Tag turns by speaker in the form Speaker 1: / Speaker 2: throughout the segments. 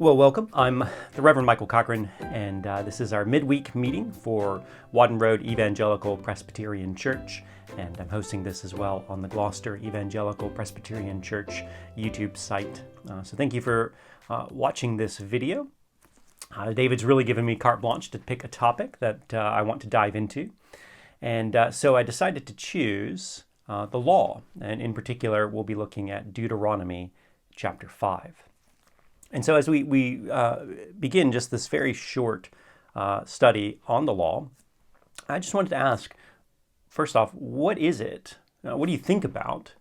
Speaker 1: Well, welcome. I'm the Reverend Michael Cochran, and this is our midweek meeting for Wadden Road Evangelical Presbyterian Church, and I'm hosting this as well on the Gloucester Evangelical Presbyterian Church YouTube site. So thank you for watching this video. David's really given me carte blanche to pick a topic that I want to dive into, and so I decided to choose the law, and in particular we'll be looking at Deuteronomy chapter 5. And so as we begin just this very short study on the law, I just wanted to ask, first off, what is it? What do you think about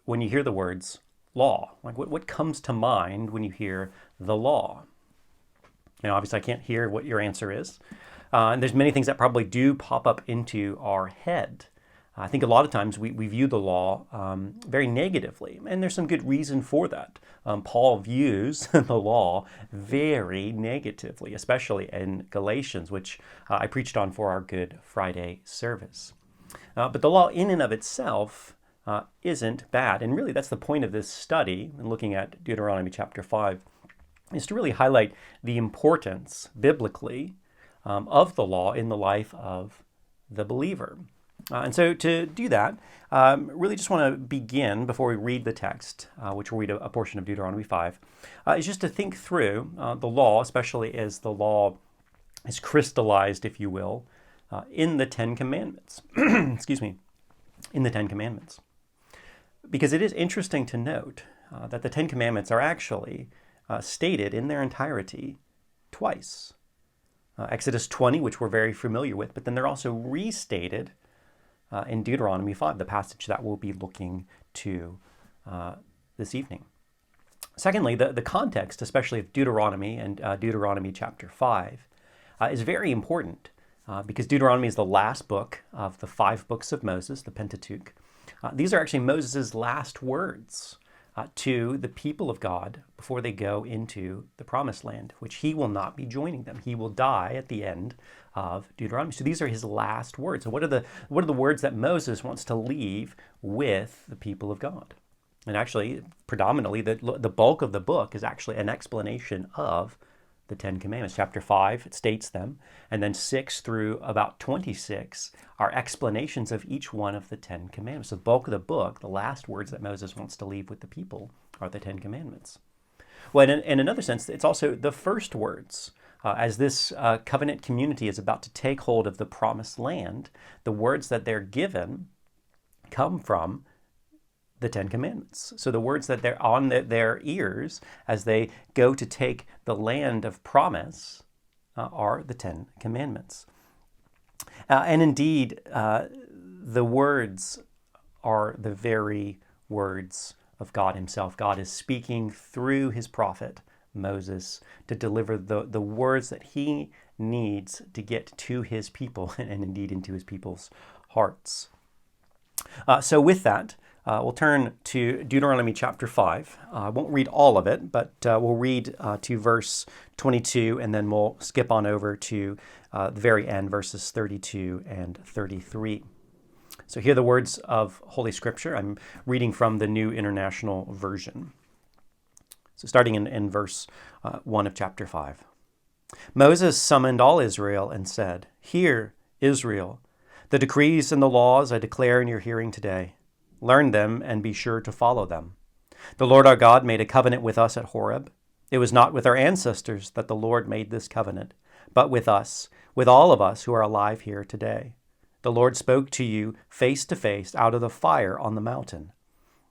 Speaker 1: when you hear the words law? Like what comes to mind when you hear the law? Obviously I can't hear what your answer is. And there's many things that probably do pop up into our head. I think a lot of times we view the law very negatively, and there's some good reason for that. Paul views the law very negatively, especially in Galatians, which I preached on for our Good Friday service. But the law in and of itself isn't bad, and really that's the point of this study, and looking at Deuteronomy chapter 5, is to really highlight the importance, biblically, of the law in the life of the believer. And so to do that, really just want to begin, before we read the text, which we'll read a portion of Deuteronomy 5, is just to think through the law, especially as the law is crystallized, if you will, in the Ten Commandments. Excuse me, in the Ten Commandments. Because it is interesting to note that the Ten Commandments are actually stated in their entirety twice. Exodus 20, which we're very familiar with, but then they're also restated in Deuteronomy 5, the passage that we'll be looking to this evening. Secondly, the context, especially of Deuteronomy and Deuteronomy chapter 5, is very important because Deuteronomy is the last book of the 5 books of Moses, the Pentateuch. These are actually Moses' last words to the people of God before they go into the Promised Land, which he will not be joining them. He will die at the end of Deuteronomy. So these are his last words. So what are the words that Moses wants to leave with the people of God? And actually, predominantly, the bulk of the book is actually an explanation of the Ten Commandments. Chapter 5, it states them, and then 6 through about 26 are explanations of each one of the Ten Commandments. The bulk of the book, the last words that Moses wants to leave with the people, are the Ten Commandments. Well, in another sense, it's also the first words. As this covenant community is about to take hold of the Promised Land, the words that they're given come from the Ten Commandments. So the words that they're on their ears as they go to take the land of promise are the Ten Commandments. And indeed, the words are the very words of God himself. God is speaking through his prophet, Moses, to deliver the words that he needs to get to his people and indeed into his people's hearts. So with that, we'll turn to Deuteronomy chapter 5. I won't read all of it, but we'll read to verse 22, and then we'll skip on over to the very end, verses 32 and 33. So hear the words of Holy Scripture. I'm reading from the New International Version. So starting in verse 1 of chapter 5. Moses summoned all Israel and said, "Hear, Israel, the decrees and the laws I declare in your hearing today. Learn them and be sure to follow them. The Lord our God made a covenant with us at Horeb. It was not with our ancestors that the Lord made this covenant, but with us, with all of us who are alive here today. The Lord spoke to you face to face out of the fire on the mountain.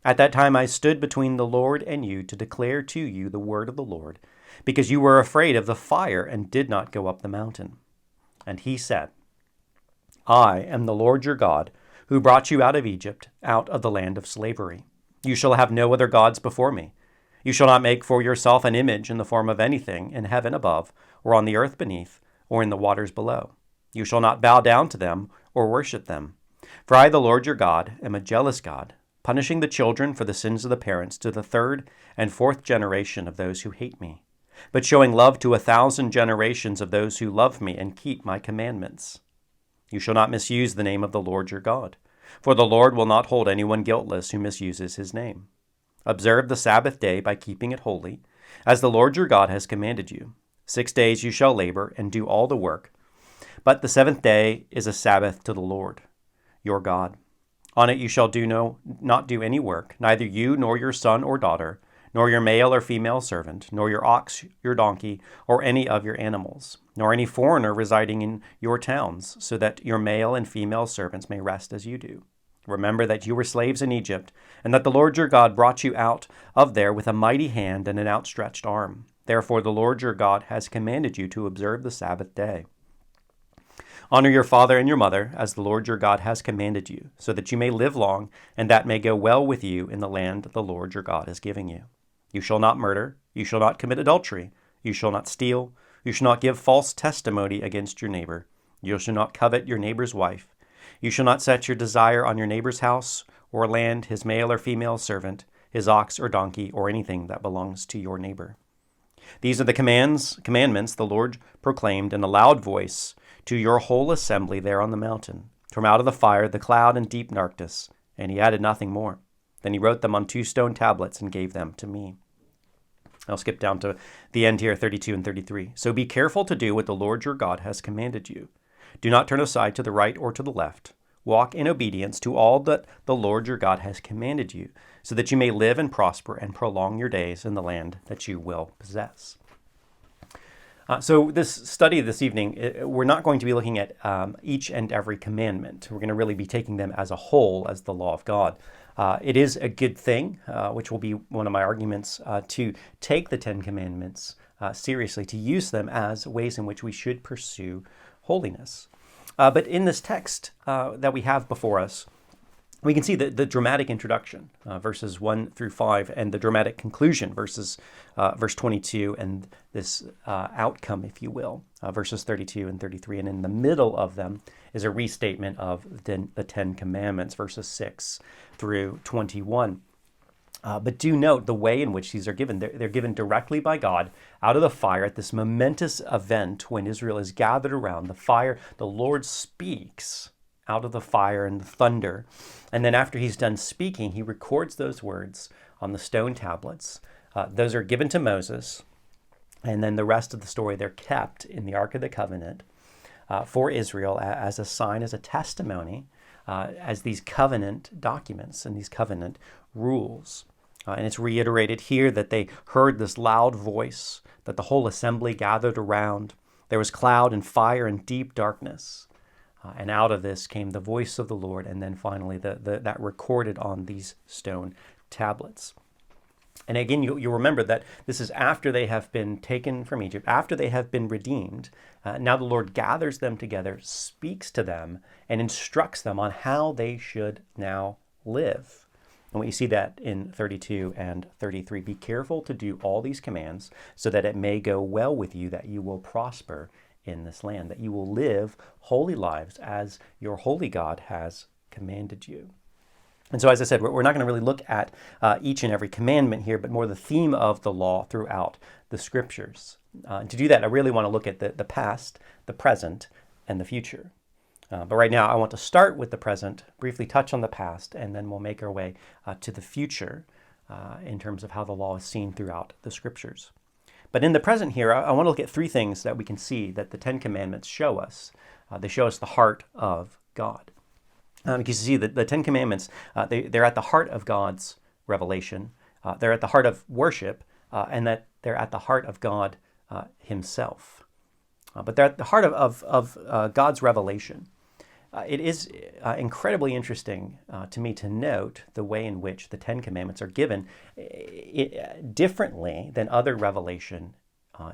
Speaker 1: At that time I stood between the Lord and you to declare to you the word of the Lord, because you were afraid of the fire and did not go up the mountain. And he said, I am the Lord your God, who brought you out of Egypt, out of the land of slavery. You shall have no other gods before me. You shall not make for yourself an image in the form of anything in heaven above, or on the earth beneath, or in the waters below. You shall not bow down to them or worship them. For I, the Lord your God, am a jealous God, punishing the children for the sins of the parents to the 3rd and 4th generation of those who hate me, but showing love to 1,000 generations of those who love me and keep my commandments. You shall not misuse the name of the Lord your God, for the Lord will not hold anyone guiltless who misuses his name. Observe the Sabbath day by keeping it holy. as the Lord your God has commanded you. 6 days you shall labor and do all the work, but the seventh day is a Sabbath to the Lord your God. On it you shall not do any work, neither you nor your son or daughter, nor your male or female servant, nor your ox, your donkey, or any of your animals, nor any foreigner residing in your towns, so that your male and female servants may rest as you do. Remember that you were slaves in Egypt, and that the Lord your God brought you out of there with a mighty hand and an outstretched arm. Therefore the Lord your God has commanded you to observe the Sabbath day. Honor your father and your mother, as the Lord your God has commanded you, so that you may live long, and that may go well with you in the land the Lord your God is giving you. You shall not murder, you shall not commit adultery, you shall not steal, you shall not give false testimony against your neighbor, you shall not covet your neighbor's wife, you shall not set your desire on your neighbor's house or land, his male or female servant, his ox or donkey, or anything that belongs to your neighbor. These are the commandments the Lord proclaimed in a loud voice to your whole assembly there on the mountain, from out of the fire, the cloud, and deep darkness, and he added nothing more. Then he wrote them on 2 stone tablets and gave them to me. I'll skip down to the end here, 32 and 33. So be careful to do what the Lord your God has commanded you. Do not turn aside to the right or to the left. Walk in obedience to all that the Lord your God has commanded you, so that you may live and prosper and prolong your days in the land that you will possess. So this study this evening, we're not going to be looking at each and every commandment. We're going to really be taking them as a whole, as the law of God. It is a good thing, which will be one of my arguments, to take the Ten Commandments seriously, to use them as ways in which we should pursue holiness. But in this text that we have before us, we can see the dramatic introduction, verses 1 through 5, and the dramatic conclusion, verse 22, and this outcome, if you will, verses 32 and 33. And in the middle of them is a restatement of the Ten Commandments, verses 6 through 21. But do note the way in which these are given. They're given directly by God out of the fire at this momentous event when Israel is gathered around the fire. The Lord speaks out of the fire and the thunder. And then after he's done speaking, he records those words on the stone tablets. Those are given to Moses. And then the rest of the story, they're kept in the Ark of the Covenant for Israel as a sign, as a testimony, as these covenant documents and these covenant rules. And it's reiterated here that they heard this loud voice, that the whole assembly gathered around. There was cloud and fire and deep darkness. And out of this came the voice of the Lord, and then finally that recorded on these stone tablets. And again, you'll remember that this is after they have been taken from Egypt, after they have been redeemed. Now the Lord gathers them together, speaks to them, and instructs them on how they should now live. And we see that in 32 and 33. Be careful to do all these commands so that it may go well with you, that you will prosper in this land, that you will live holy lives as your holy God has commanded you. And so, as I said, we're not going to really look at each and every commandment here, but more the theme of the law throughout the scriptures. To do that, I really want to look at the past, the present, and the future. But right now, I want to start with the present, briefly touch on the past, and then we'll make our way to the future in terms of how the law is seen throughout the scriptures. But in the present here, I want to look at three things that we can see that the Ten Commandments show us. They show us the heart of God. Because you see that the Ten Commandments, they're at the heart of God's revelation. They're at the heart of worship, and that they're at the heart of God himself. But they're at the heart of God's revelation. It is incredibly interesting to me to note the way in which the Ten Commandments are given differently than other revelation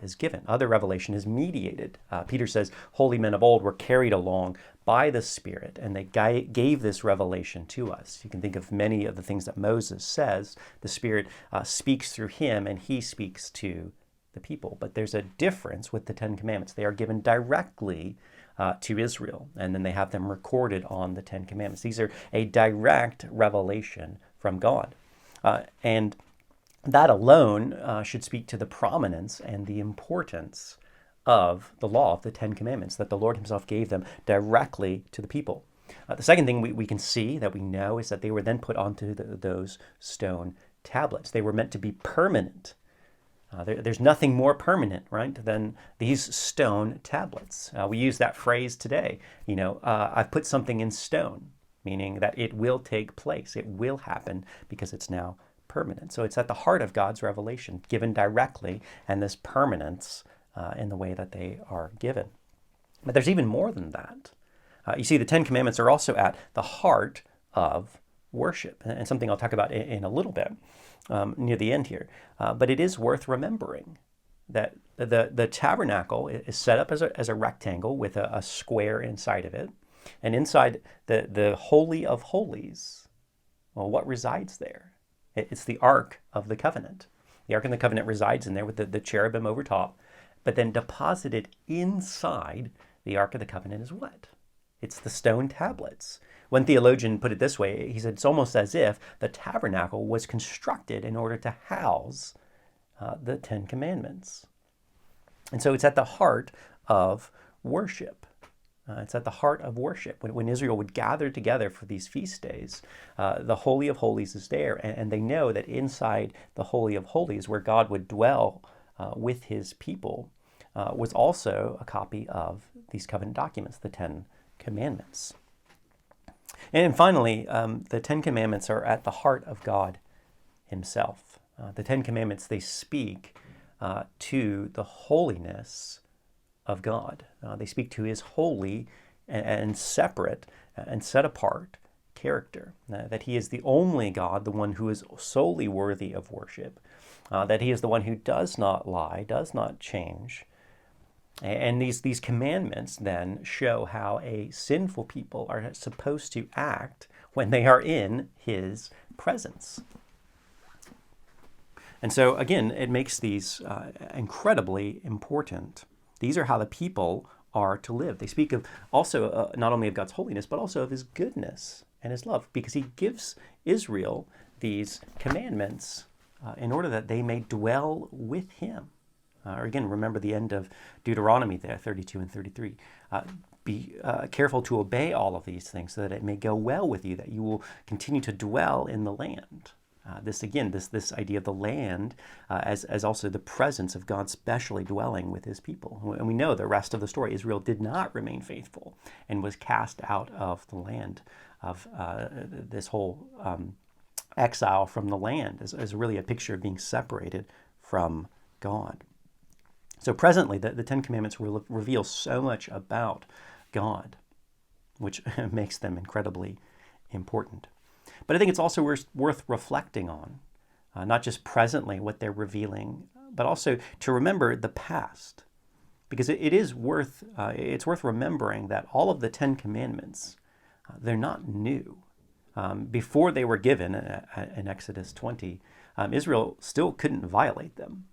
Speaker 1: is given. Other revelation is mediated. Peter says, holy men of old were carried along by the Spirit, and they gave this revelation to us. You can think of many of the things that Moses says. The Spirit speaks through him, and he speaks to the people. But there's a difference with the Ten Commandments. They are given directly to Israel, and then they have them recorded on the Ten Commandments. These are a direct revelation from God. And that alone should speak to the prominence and the importance of the law of the Ten Commandments, that the Lord himself gave them directly to the people. The second thing we can see, that we know, is that they were then put onto those stone tablets. They were meant to be permanent. There's nothing more permanent, right, than these stone tablets. We use that phrase today. I've put something in stone, meaning that it will take place. It will happen because it's now permanent. So it's at the heart of God's revelation, given directly, and this permanence in the way that they are given. But there's even more than that. You see, the Ten Commandments are also at the heart of worship, and something I'll talk about in a little bit near the end here. But it is worth remembering that the tabernacle is set up as a rectangle with a square inside of it. And inside the Holy of Holies, well, what resides there? It's the Ark of the Covenant. The Ark of the Covenant resides in there with the cherubim over top, but then deposited inside the Ark of the Covenant is what? It's the stone tablets. One theologian put it this way. He said it's almost as if the tabernacle was constructed in order to house the Ten Commandments. And so it's at the heart of worship. It's at the heart of worship. When Israel would gather together for these feast days, the Holy of Holies is there. And they know that inside the Holy of Holies, where God would dwell with his people, was also a copy of these covenant documents, the Ten Commandments. And finally, the Ten Commandments are at the heart of God himself. The Ten Commandments, they speak to the holiness of God. They speak to his holy and separate and set apart character, that he is the only God, the one who is solely worthy of worship, that he is the one who does not lie, does not change. And these commandments then show how a sinful people are supposed to act when they are in his presence. And so, again, it makes these incredibly important. These are how the people are to live. They speak of also not only of God's holiness, but also of his goodness and his love, because he gives Israel these commandments in order that they may dwell with him. Or again, remember the end of Deuteronomy there, 32 and 33. Be careful to obey all of these things so that it may go well with you, that you will continue to dwell in the land. This idea of the land as also the presence of God specially dwelling with his people. And we know the rest of the story. Israel did not remain faithful and was cast out of the land of this whole exile from the land as really a picture of being separated from God. So presently, the Ten Commandments reveal so much about God, which makes them incredibly important. But I think it's also worth reflecting on, not just presently what they're revealing, but also to remember the past, because it's worth remembering that all of the Ten Commandments, they're not new. Before they were given in Exodus 20, Israel still couldn't violate them.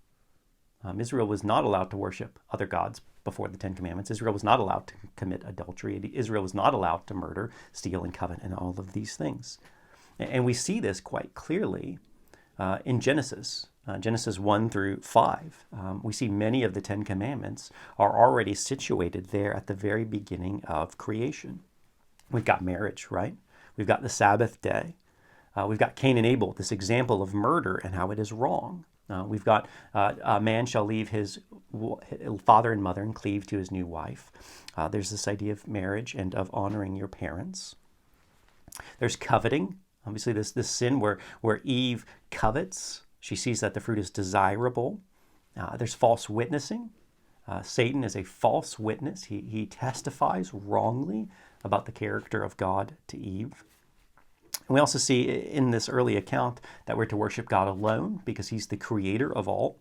Speaker 1: Israel was not allowed to worship other gods before the Ten Commandments. Israel was not allowed to commit adultery. Israel was not allowed to murder, steal, and covet, and all of these things. And we see this quite clearly in Genesis. Genesis 1 through 5. We see many of the Ten Commandments are already situated there at the very beginning of creation. We've got marriage, right? We've got the Sabbath day. We've got Cain and Abel, this example of murder and how it is wrong. We've got a man shall leave his father and mother and cleave to his new wife. There's this idea of marriage and of honoring your parents. There's coveting. Obviously, this sin where Eve covets. She sees that the fruit is desirable. There's false witnessing. Satan is a false witness. He testifies wrongly about the character of God to Eve. And we also see in this early account that we're to worship God alone because he's the creator of all.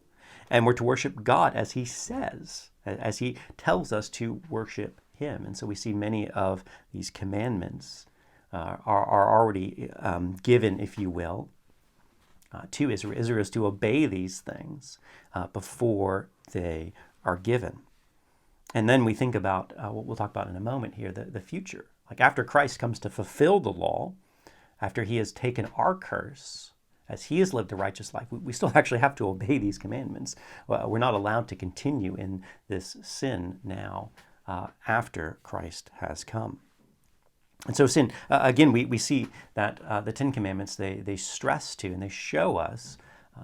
Speaker 1: And we're to worship God as he says, as he tells us to worship him. And so we see many of these commandments are already given, if you will, to Israel. Israel is to obey these things before they are given. And then we think about what we'll talk about in a moment here, the future. Like after Christ comes to fulfill the law, after he has taken our curse, as he has lived a righteous life, we still actually have to obey these commandments. We're not allowed to continue in this sin now after Christ has come. And so sin, again, we see that the Ten Commandments, they stress to and they show us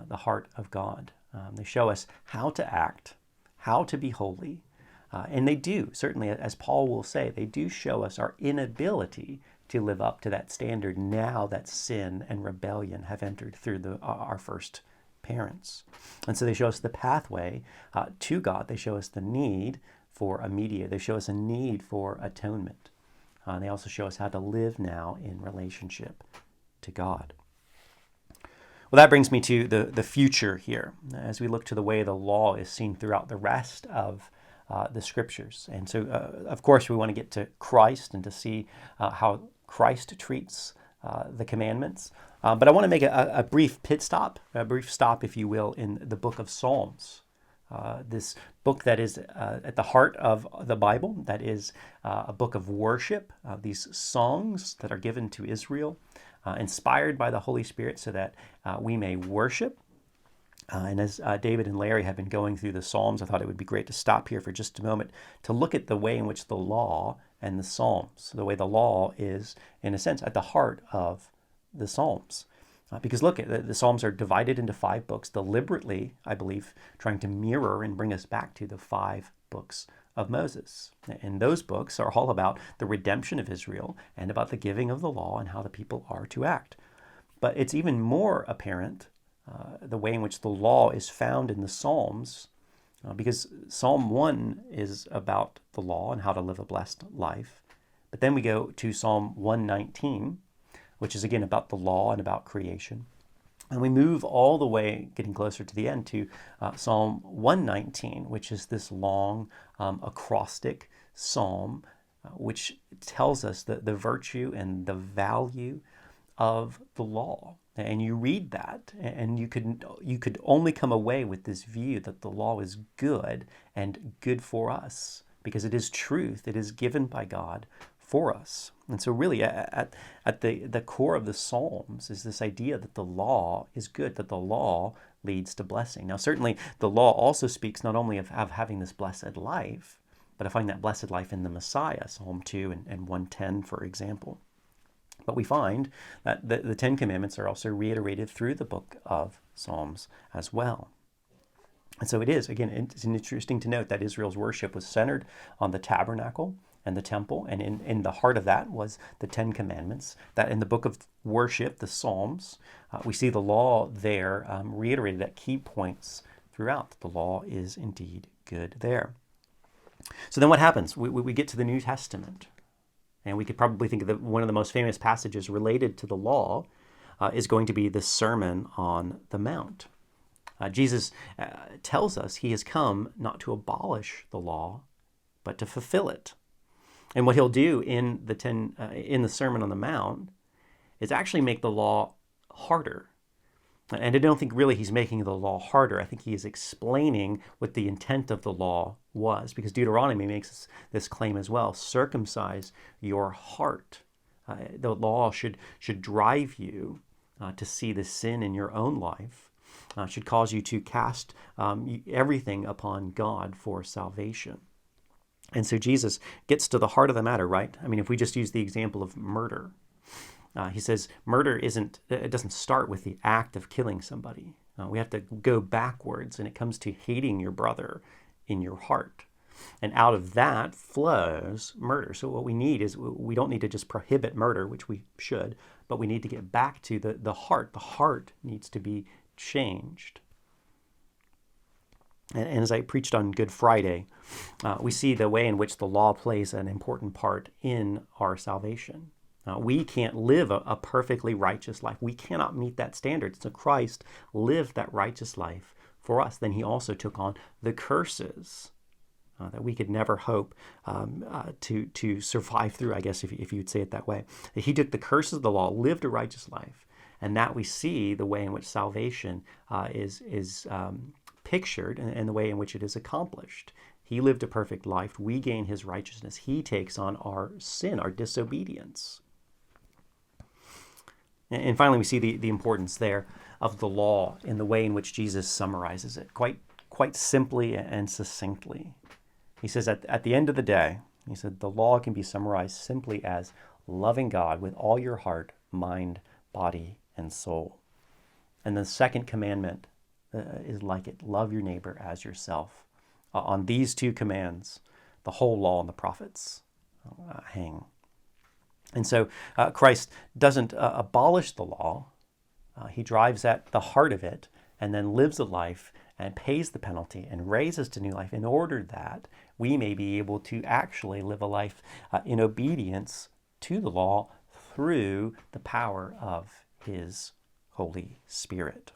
Speaker 1: the heart of God. They show us how to act, how to be holy. And they do, certainly, as Paul will say, they do show us our inability to live up to that standard now that sin and rebellion have entered through our first parents. And so they show us the pathway to God. They show us the need for a mediator. They show us a need for atonement. They also show us how to live now in relationship to God. Well, that brings me to the future here, as we look to the way the law is seen throughout the rest of the Scriptures. And so, of course, we want to get to Christ and to see how Christ treats the commandments. But I want to make a brief stop, if you will, in the book of Psalms. This book that is at the heart of the Bible, that is a book of worship, these songs that are given to Israel, inspired by the Holy Spirit so that we may worship. And as David and Larry have been going through the Psalms, I thought it would be great to stop here for just a moment to look at the way in which the law and the Psalms, the way the law is, in a sense, at the heart of the Psalms. Because look, the Psalms are divided into 5 books, deliberately, I believe, trying to mirror and bring us back to the 5 books of Moses. And those books are all about the redemption of Israel and about the giving of the law and how the people are to act. But it's even more apparent the way in which the law is found in the Psalms, because Psalm 1 is about the law and how to live a blessed life. But then we go to Psalm 119, which is again about the law and about creation. And we move all the way, getting closer to the end, to Psalm 119, which is this long acrostic psalm, which tells us the virtue and the value of the law. And you read that, and you could only come away with this view that the law is good and good for us, because it is truth. It is given by God for us. And so really at the core of the Psalms is this idea that the law is good, that the law leads to blessing. Now certainly the law also speaks not only of having this blessed life, but of finding that blessed life in the Messiah, Psalm 2 and 110, for example. But we find that the Ten Commandments are also reiterated through the book of Psalms as well. And so it is, again, it's interesting to note that Israel's worship was centered on the tabernacle and the temple, and in the heart of that was the Ten Commandments, that in the book of worship, the Psalms, we see the law there reiterated at key points throughout. The law is indeed good there. So then what happens? We get to the New Testament, and we could probably think of one of the most famous passages related to the law is going to be the Sermon on the Mount. Jesus tells us he has come not to abolish the law, but to fulfill it. And what he'll do in the Sermon on the Mount is actually make the law harder. And I don't think really he's making the law harder. I think he is explaining what the intent of the law was, because Deuteronomy makes this claim as well. Circumcise your heart. The law should drive you to see the sin in your own life, should cause you to cast everything upon God for salvation. And so Jesus gets to the heart of the matter, right? I mean, if we just use the example of murder, he says murder doesn't start with the act of killing somebody. We have to go backwards, and it comes to hating your brother in your heart. And out of that flows murder. So what we need is, we don't need to just prohibit murder, which we should, but we need to get back to the heart. The heart needs to be changed. And as I preached on Good Friday, we see the way in which the law plays an important part in our salvation. We can't live a perfectly righteous life. We cannot meet that standard. So Christ lived that righteous life for us. Then he also took on the curses that we could never hope to survive through, I guess, if you'd say it that way. He took the curses of the law, lived a righteous life, and that we see the way in which salvation is pictured and the way in which it is accomplished. He lived a perfect life. We gain his righteousness. He takes on our sin, our disobedience. And finally, we see the importance there of the law in the way in which Jesus summarizes it quite simply and succinctly. He says at the end of the day, he said, the law can be summarized simply as loving God with all your heart, mind, body, and soul. And the second commandment, is like it. Love your neighbor as yourself. On these two commands, the whole law and the prophets hang. And so Christ doesn't abolish the law. He drives at the heart of it and then lives a life and pays the penalty and raises to new life in order that we may be able to actually live a life in obedience to the law through the power of His Holy Spirit.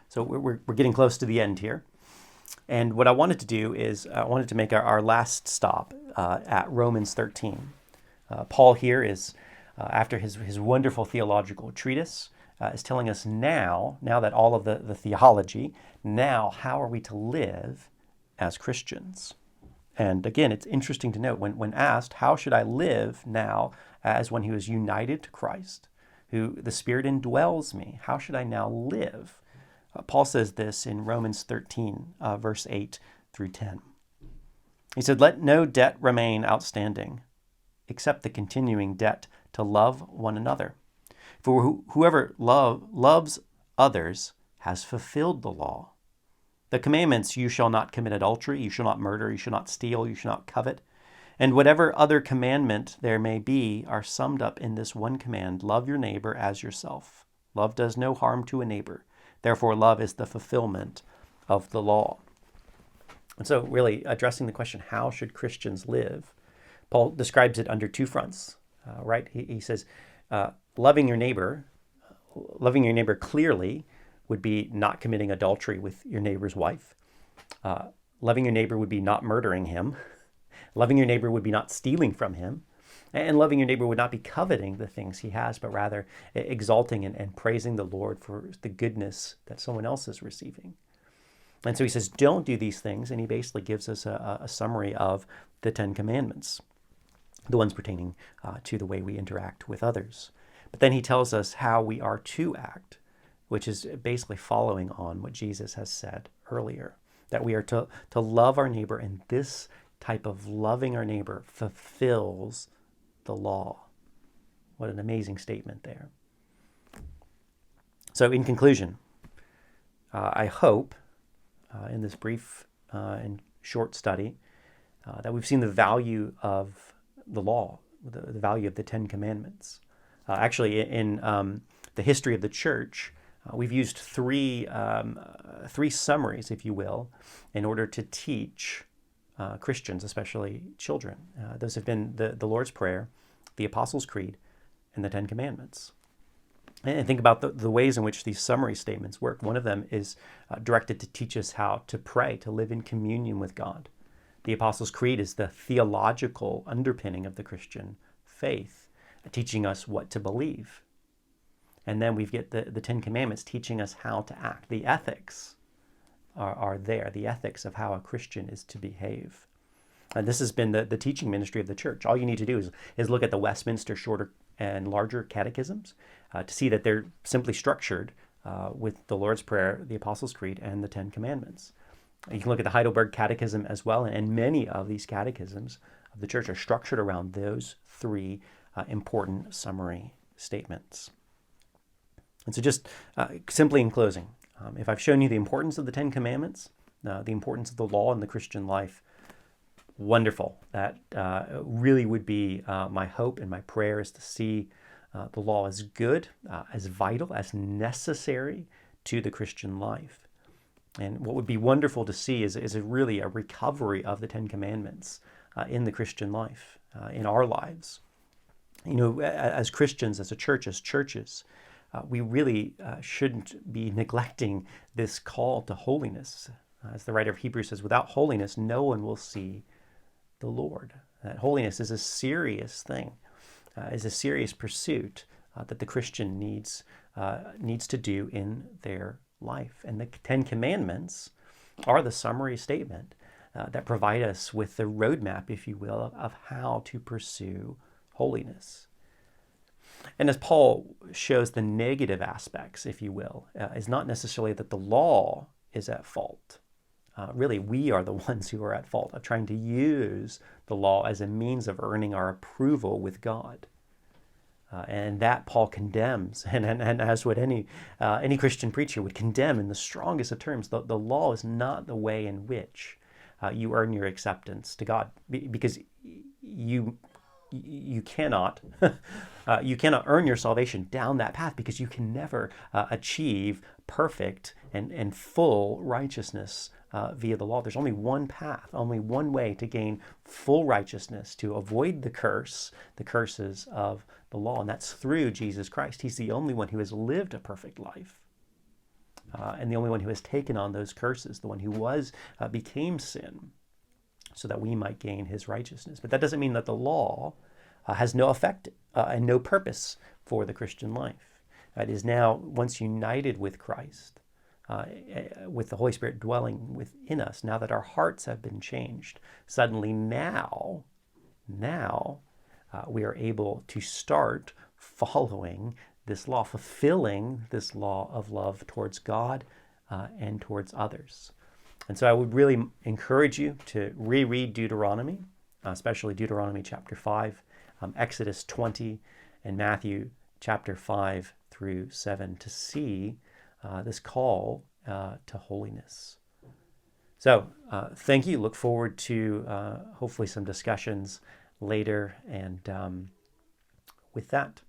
Speaker 1: So we're getting close to the end here. And what I wanted to do is I wanted to make our last stop at Romans 13. Paul here is, after his wonderful theological treatise, is telling us now that all of the theology, now how are we to live as Christians? And again, it's interesting to note, when asked, how should I live now as one who is united to Christ, who the Spirit indwells me, how should I now live? Paul says this in Romans 13, verse 8 through 10. He said, "Let no debt remain outstanding, except the continuing debt to love one another. For whoever loves others has fulfilled the law. The commandments, you shall not commit adultery, you shall not murder, you shall not steal, you shall not covet, and whatever other commandment there may be are summed up in this one command, love your neighbor as yourself. Love does no harm to a neighbor. Therefore, love is the fulfillment of the law." And so really addressing the question, how should Christians live? Paul describes it under two fronts, right? He says, loving your neighbor clearly would be not committing adultery with your neighbor's wife. Loving your neighbor would be not murdering him. Loving your neighbor would be not stealing from him. And loving your neighbor would not be coveting the things he has, but rather exalting and praising the Lord for the goodness that someone else is receiving. And so he says, don't do these things. And he basically gives us a summary of the 10 Commandments, the ones pertaining to the way we interact with others. But then he tells us how we are to act, which is basically following on what Jesus has said earlier, that we are to love our neighbor, and this type of loving our neighbor fulfills the law. What an amazing statement there. So in conclusion, I hope in this brief and short study that we've seen the value of the law, the value of the 10 Commandments. Actually, in the history of the church, we've used three summaries, if you will, in order to teach Christians, especially children. Those have been the Lord's Prayer, the Apostles' Creed, and the 10 Commandments. And think about the ways in which these summary statements work. One of them is directed to teach us how to pray, to live in communion with God. The Apostles' Creed is the theological underpinning of the Christian faith, teaching us what to believe. And then we get the 10 Commandments teaching us how to act. The ethics are there, the ethics of how a Christian is to behave. And this has been the teaching ministry of the church. All you need to do is look at the Westminster shorter and larger catechisms to see that they're simply structured with the Lord's Prayer, the Apostles' Creed, and the 10 Commandments. You can look at the Heidelberg Catechism as well, and many of these catechisms of the church are structured around those three important summary statements. And so just simply in closing, if I've shown you the importance of the 10 Commandments, the importance of the law in the Christian life, wonderful. That really would be my hope and my prayer, is to see the law as good, as vital, as necessary to the Christian life. And what would be wonderful to see is really a recovery of the 10 Commandments in the Christian life, in our lives. You know, as Christians, as a church, as churches, we really shouldn't be neglecting this call to holiness. As the writer of Hebrews says, without holiness, no one will see the Lord. That holiness is a serious thing, is a serious pursuit that the Christian needs to do in their life. And the 10 Commandments are the summary statement that provide us with the roadmap, if you will, of how to pursue holiness. And as Paul shows, the negative aspects, if you will, is not necessarily that the law is at fault. Really, we are the ones who are at fault of trying to use the law as a means of earning our approval with God. And that Paul condemns, and as would any Christian preacher would condemn in the strongest of terms. The law is not the way in which you earn your acceptance to God, because you cannot you cannot earn your salvation down that path, because you can never achieve perfect and full righteousness via the law. There's only one path, only one way to gain full righteousness, to avoid the curses of the law, and that's through Jesus Christ. He's the only one who has lived a perfect life, and the only one who has taken on those curses, the one who became sin, so that we might gain his righteousness. But that doesn't mean that the law has no effect and no purpose for the Christian life. It is now, once united with Christ, with the Holy Spirit dwelling within us, now that our hearts have been changed, suddenly now we are able to start following this law, fulfilling this law of love towards God and towards others. And so I would really encourage you to reread Deuteronomy, especially Deuteronomy chapter 5, Exodus 20, and Matthew chapter 5 through 7 to see this call to holiness. So thank you. Look forward to hopefully some discussions later. And with that,